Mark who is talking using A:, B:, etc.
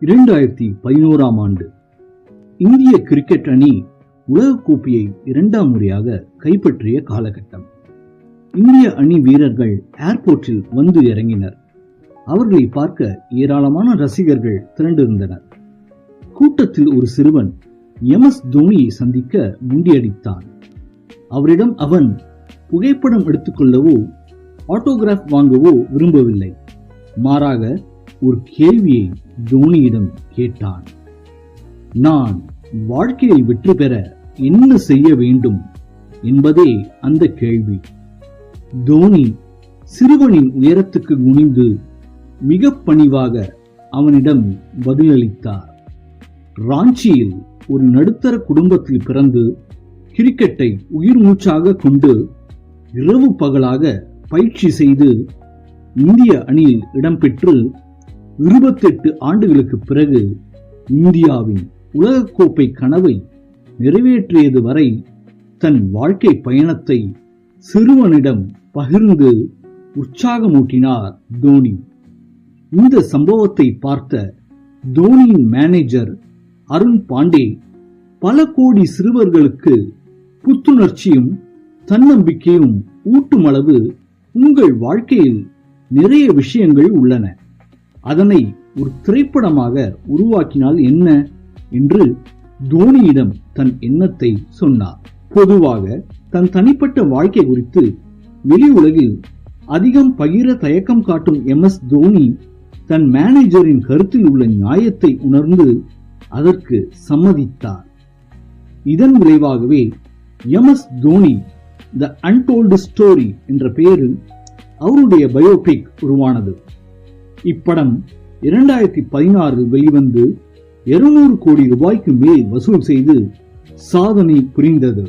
A: 2011 ஆண்டு இந்திய கிரிக்கெட் அணி உலகக்கோப்பையை இரண்டாம் முறையாக கைப்பற்றிய காலகட்டம். இந்திய அணி வீரர்கள் ஏர்போர்ட்டில் வந்து இறங்கினர். அவர்களை பார்க்க ஏராளமான ரசிகர்கள் திரண்டிருந்தனர். கூட்டத்தில் ஒரு சிறுவன் MS தோனியை சந்திக்க முண்டியடித்தான். அவரிடம் அவன் புகைப்படம் எடுத்துக்கொள்ளவோ ஆட்டோகிராஃப் வாங்கவோ விரும்பவில்லை. மாறாக ஒரு கேள்வியை தோனியிடம் கேட்டான். நான் வாழ்க்கையில் வெற்றி பெற என்ன செய்ய வேண்டும் என்பதே அந்த கேள்வி. தோனி சிறுவனின் உயரத்துக்கு குனிந்து மிக பணிவாக அவனிடம் பதிலளித்தார். ராஞ்சியில் ஒரு நடுத்தர குடும்பத்தில் பிறந்து கிரிக்கெட்டை உயிர் மூச்சாக கொண்டு இரவு பகலாக பயிற்சி செய்து இந்திய அணியில் இடம்பெற்று 28 ஆண்டுகளுக்கு பிறகு இந்தியாவின் உலகக்கோப்பை கனவை நிறைவேற்றியது வரை தன் வாழ்க்கை பயணத்தை சிறுவனிடம் பகிர்ந்து உற்சாகமூட்டினார் தோனி. இந்த சம்பவத்தை பார்த்த தோனியின் மேனேஜர் அருண் பாண்டே பல கோடி சிறுவர்களுக்கு புத்துணர்ச்சியும் தன்னம்பிக்கையும் ஊட்டும் அளவு உங்கள் வாழ்க்கையில் நிறைய விஷயங்கள் உள்ளன, அதனை ஒரு திரைப்படமாக உருவாக்கினால் என்ன என்று தோனியிடம் தன் எண்ணத்தை சொன்னார். பொதுவாக தன் தனிப்பட்ட வாழ்க்கை குறித்து வெளி உலகில் அதிகம் பகிர தயக்கம் காட்டும் MS தோனி தன் மேனேஜரின் கருத்தில் உள்ள நியாயத்தை உணர்ந்து அதற்கு சம்மதித்தார். இதன் விளைவாகவே MS தோனி த அன்டோல்டு ஸ்டோரி என்ற பெயரில் அவருடைய பயோபிக் உருவானது. இப்படம் 2016 வெளிவந்து 200 கோடி ரூபாய்க்கு மேல் வசூல் செய்து சாதனை புரிந்தது.